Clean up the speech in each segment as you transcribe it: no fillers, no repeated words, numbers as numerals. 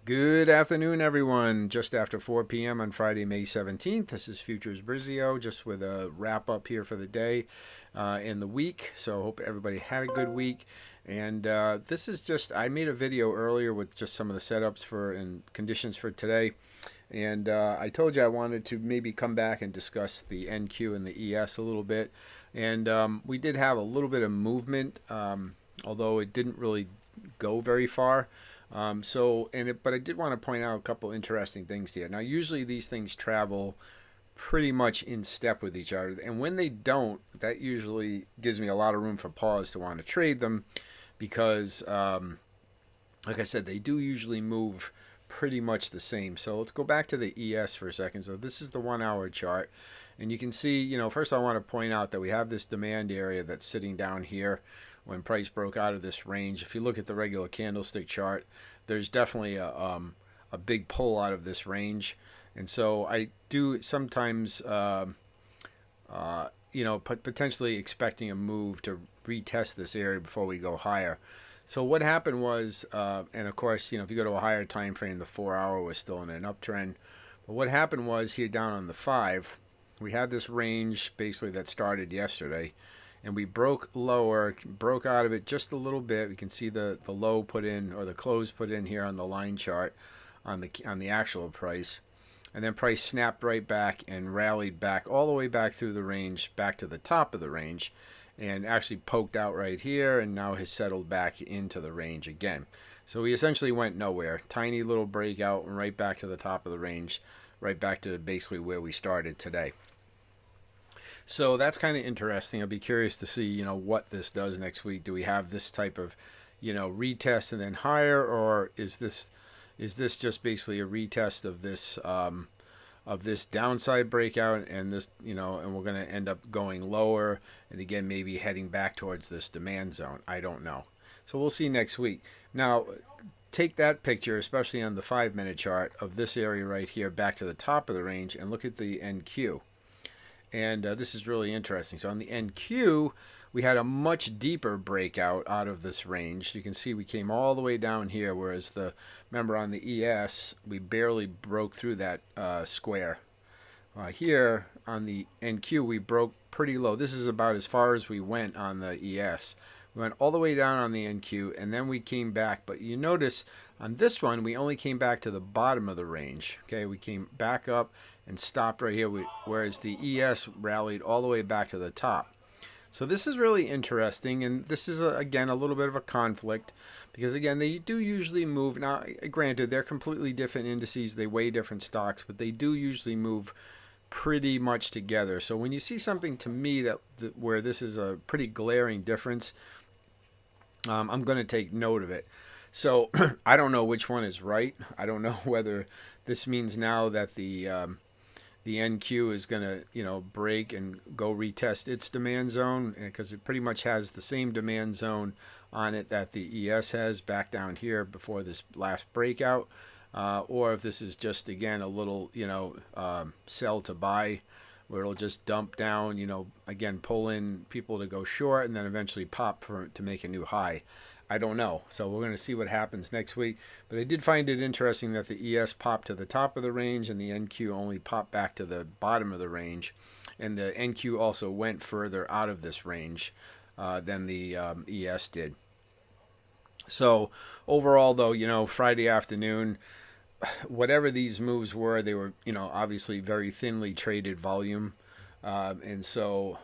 Good afternoon, everyone. Just after 4 p.m. on Friday, May 17th. This is Futures Brizio, just with a wrap up here for the day and the week. So, hope everybody had a good week. And this is just, I made a video earlier with just some of the setups for and conditions for today. And I told you I wanted to maybe come back and discuss the NQ and the ES a little bit. And we did have a little bit of movement, although it didn't really go very far. But I did want to point out a couple interesting things here. Now, usually these things travel pretty much in step with each other, and when they don't, that usually gives me a lot of room for pause to want to trade them, because, like I said, they do usually move pretty much the same. So let's go back to the ES for a second. So this is the 1 hour chart, and you can see, first I want to point out that we have this demand area that's sitting down here when price broke out of this range. If you look at the regular candlestick chart, there's definitely a big pull out of this range. And so I do sometimes, potentially expecting a move to retest this area before we go higher. So what happened was, and of course, if you go to a higher time frame, the 4 hour was still in an uptrend. But what happened was here down on the 5, we had this range basically that started yesterday, and we broke lower, broke out of it just a little bit. We can see the low put in, or the close put in here on the line chart on the actual price. And then price snapped right back and rallied back all the way back through the range, back to the top of the range, and actually poked out right here, and now has settled back into the range again. So we essentially went nowhere. Tiny little breakout and right back to the top of the range, right back to basically where we started today. So that's kind of interesting. I'll be curious to see, what this does next week. Do we have this type of, retest and then higher, or is this just basically a retest of this downside breakout, and this, and we're going to end up going lower, and again maybe heading back towards this demand zone. I don't know. So we'll see next week. Now, take that picture, especially on the 5-minute chart, of this area right here back to the top of the range, and look at the NQ. And this is really interesting. So on the NQ, we had a much deeper breakout out of this range. You can see we came all the way down here, whereas remember on the ES, we barely broke through that square. Here on the NQ, we broke pretty low. This is about as far as we went on the ES. We went all the way down on the NQ, and then we came back. But you notice on this one, we only came back to the bottom of the range. Okay, we came back up and stopped right here, whereas the ES rallied all the way back to the top. So this is really interesting, and this is, again, a little bit of a conflict, because, again, they do usually move. Now, granted, they're completely different indices. They weigh different stocks, but they do usually move pretty much together. So when you see something, to me, where this is a pretty glaring difference, I'm going to take note of it. So I don't know which one is right. I don't know whether this means now that the NQ is going to, break and go retest its demand zone, because it pretty much has the same demand zone on it that the ES has back down here before this last breakout, or if this is just, again, a little, sell to buy, where it'll just dump down, again, pull in people to go short, and then eventually pop to make a new high. I don't know. So we're going to see what happens next week. But I did find it interesting that the ES popped to the top of the range, and the NQ only popped back to the bottom of the range. And the NQ also went further out of this range than the ES did. So overall, though, Friday afternoon, whatever these moves were, they were, obviously very thinly traded volume. And so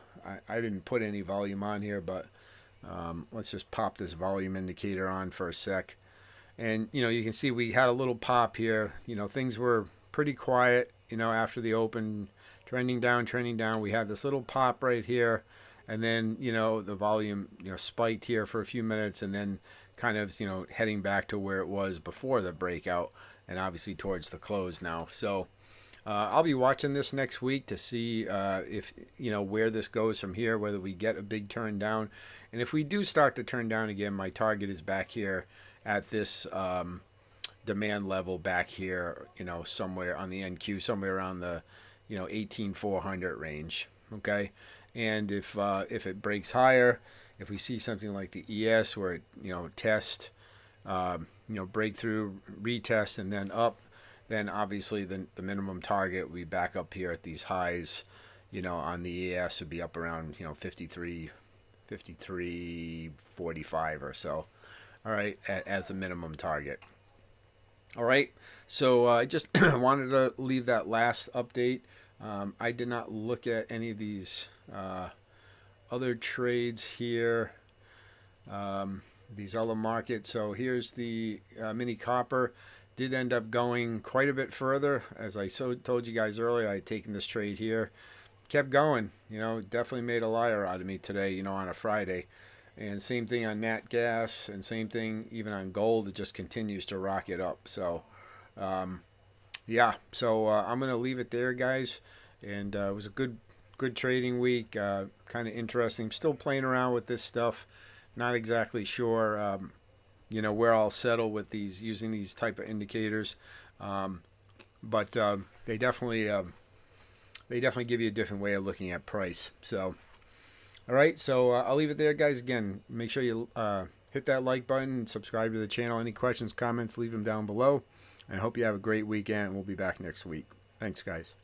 I didn't put any volume on here, but let's just pop this volume indicator on for a sec. And, you can see we had a little pop here. Things were pretty quiet, after the open, trending down. We had this little pop right here. And then, the volume, spiked here for a few minutes, and then kind of, heading back to where it was before the breakout, and obviously towards the close now. So I'll be watching this next week to see if, where this goes from here, whether we get a big turn down. And if we do start to turn down again, my target is back here at this demand level back here, somewhere on the NQ, somewhere around the, 18,400 range. Okay. And if it breaks higher, if we see something like the ES where it, tests breakthrough, retest, and then up, then obviously the minimum target will be back up here at these highs. On the ES would be up around 53.45 or so. All right, as the minimum target. All right, so I just wanted to leave that last update. I did not look at any of these other trades here, these other markets. So here's the mini copper. Did end up going quite a bit further. As I told you guys earlier, I had taken this trade here. Kept going. Definitely made a liar out of me today, on a Friday. And same thing on nat gas, and same thing even on gold. It just continues to rocket up. So, yeah. So I'm going to leave it there, guys. And it was a good trading week. Kind of interesting. I'm still playing around with this stuff. Not exactly sure, where I'll settle with these, using these type of indicators. But they definitely give you a different way of looking at price. So, all right. So I'll leave it there, guys. Again, make sure you hit that like button, subscribe to the channel. Any questions, comments, leave them down below. And I hope you have a great weekend. We'll be back next week. Thanks, guys.